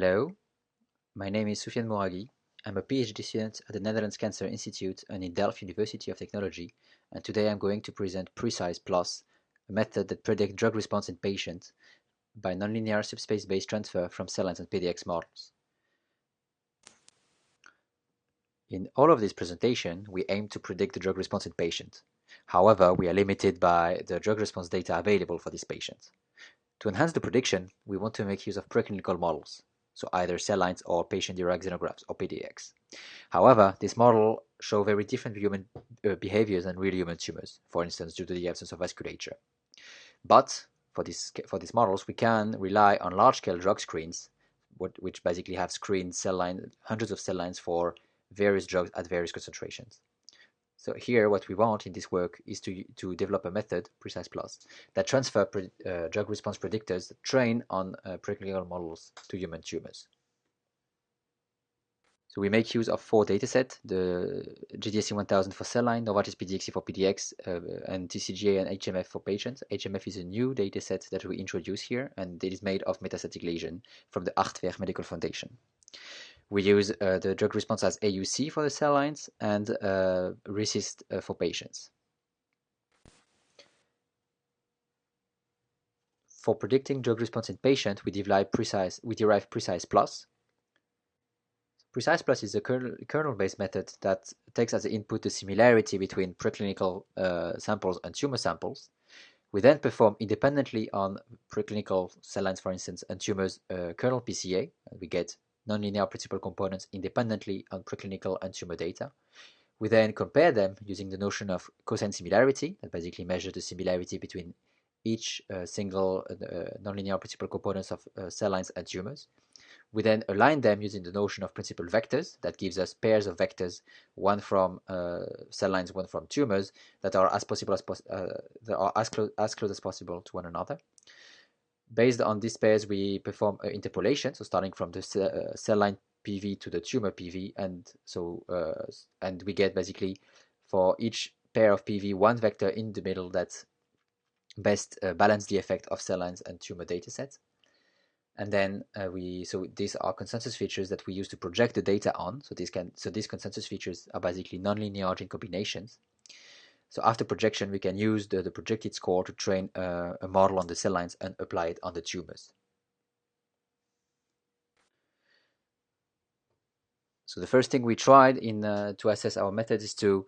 Hello, my name is Soufiane Mourragui. I'm a PhD student at the Netherlands Cancer Institute and in Delft University of Technology, and today I'm going to present Precise Plus, a method that predicts drug response in patients by nonlinear subspace-based transfer from cell lines and PDX models. In all of this presentation, we aim to predict the drug response in patients. However, we are limited by the drug response data available for these patients. To enhance the prediction, we want to make use of preclinical models, so either cell lines or patient-derived xenografts or PDX. However, this model show very different human behaviors than real human tumors, for instance, due to the absence of vasculature. But for these models, we can rely on large-scale drug screens, which basically have screened hundreds of cell lines for various drugs at various concentrations. So here, what we want in this work is to develop a method, Precise Plus, that transfer drug response predictors trained on preclinical models to human tumors. So we make use of 4 datasets: the GDSC 1000 for cell line, Novartis PDXC for PDX, and TCGA and HMF for patients. HMF is a new dataset that we introduce here, and it is made of metastatic lesion from the Achtwerk Medical Foundation. We use the drug response as AUC for the cell lines and RECIST for patients. For predicting drug response in patients, we derive Precise Plus. Precise Plus is a kernel-based method that takes as input the similarity between preclinical samples and tumor samples. We then perform independently on preclinical cell lines, for instance, and tumors kernel PCA, and we get nonlinear principal components independently on preclinical and tumor data. We then compare them using the notion of cosine similarity, that basically measures the similarity between each single nonlinear principal components of cell lines and tumors. We then align them using the notion of principal vectors, that gives us pairs of vectors, one from cell lines, one from tumors, that are as close as possible to one another. Based on these pairs, we perform interpolation, so starting from the cell line PV to the tumor PV, and we get basically for each pair of PV one vector in the middle that best balance the effect of cell lines and tumor datasets. And then these are consensus features that we use to project the data on. So these consensus features are basically nonlinear gene combinations. So after projection, we can use the projected score to train a model on the cell lines and apply it on the tumors. So the first thing we tried to assess our method is to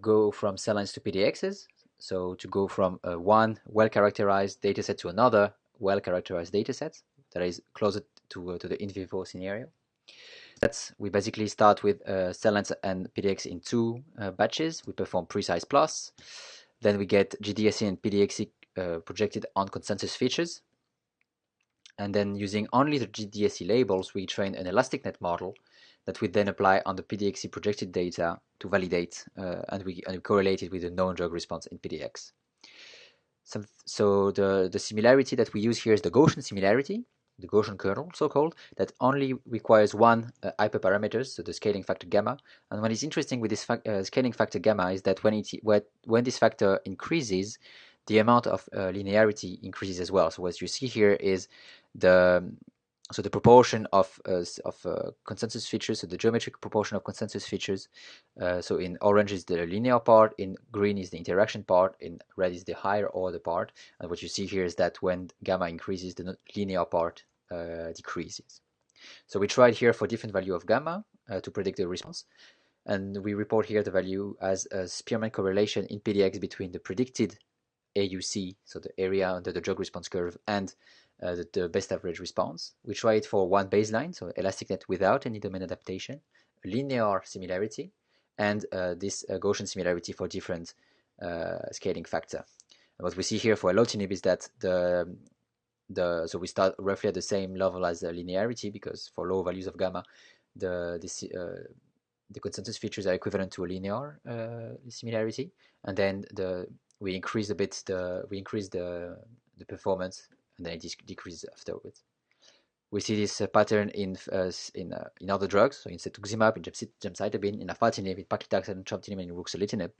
go from cell lines to PDXs. So to go from one well-characterized dataset to another well-characterized dataset that is closer to the in vivo scenario. We basically start with cell lines and PDX in 2 batches. We perform Precise Plus. Then we get GDSC and PDXC projected on consensus features. And then using only the GDSC labels, we train an elastic net model that we then apply on the PDXC projected data to validate, and we correlate it with the known drug response in PDX. So the similarity that we use here is the Gaussian similarity, the Gaussian kernel, so-called, that only requires one hyperparameter, so the scaling factor gamma. And what is interesting with this scaling factor gamma is that when this factor increases, the amount of linearity increases as well. So what you see here is the proportion of consensus features, so the geometric proportion of consensus features. So in orange is the linear part, in green is the interaction part, in red is the higher order part. And what you see here is that when gamma increases, the linear part decreases. So we tried here for different value of gamma to predict the response. And we report here the value as a Spearman correlation in PDX between the predicted AUC, so the area under the drug response curve, and the best average response. We try it for one baseline, so elastic net without any domain adaptation, linear similarity, and this Gaussian similarity for different scaling factor. And what we see here for erlotinib is that so we start roughly at the same level as the linearity, because for low values of gamma, the consensus features are equivalent to a linear similarity, and then we increase a bit the performance, and then it decreases afterwards. We see this pattern in other drugs, so in cetuximab, in gemcitabine, in afatinib, in paclitaxel, in tramtinib, and in ruxolitinib.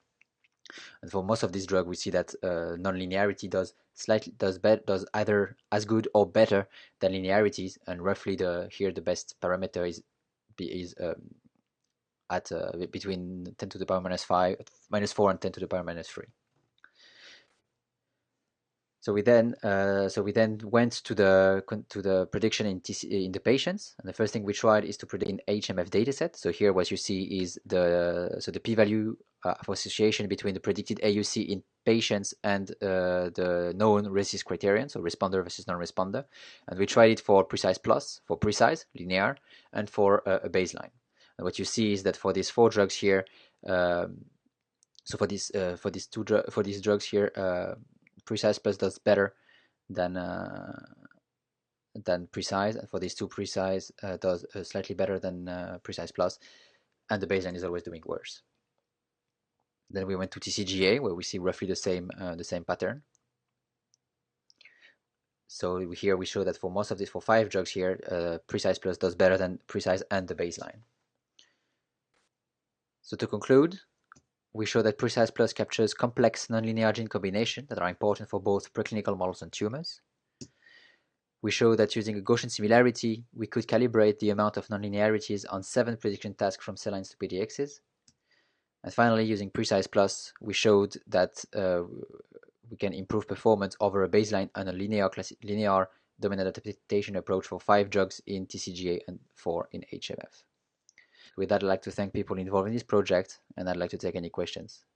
And for most of this drug, we see that non-linearity does either as good or better than linearities, and roughly here the best parameter is at between 10 to the power minus 4 and 10 to the power minus 3. So we then went to the prediction in the patients, and the first thing we tried is to predict in HMF dataset. So here what you see is the p-value of association between the predicted AUC in patients and the known RECIST criterion, so responder versus non-responder, and we tried it for precise plus, for precise linear, and for a baseline. And what you see is that for these 4 drugs here, so for these drugs here. Precise plus does better than precise, and for these 2 precise does slightly better than precise plus, and the baseline is always doing worse. Then we went to TCGA, where we see roughly the same pattern. So here we show that for most of these, for 5 drugs here, precise plus does better than precise and the baseline. So to conclude, we show that precise plus captures complex nonlinear gene combinations that are important for both preclinical models and tumors. We show that using a Gaussian similarity, we could calibrate the amount of nonlinearities on 7 prediction tasks from cell lines to PDXs. And finally, using precise plus, we showed that we can improve performance over a baseline and a linear dominant adaptation approach for 5 drugs in TCGA and 4 in HMF. With that, I'd like to thank people involved in this project, and I'd like to take any questions.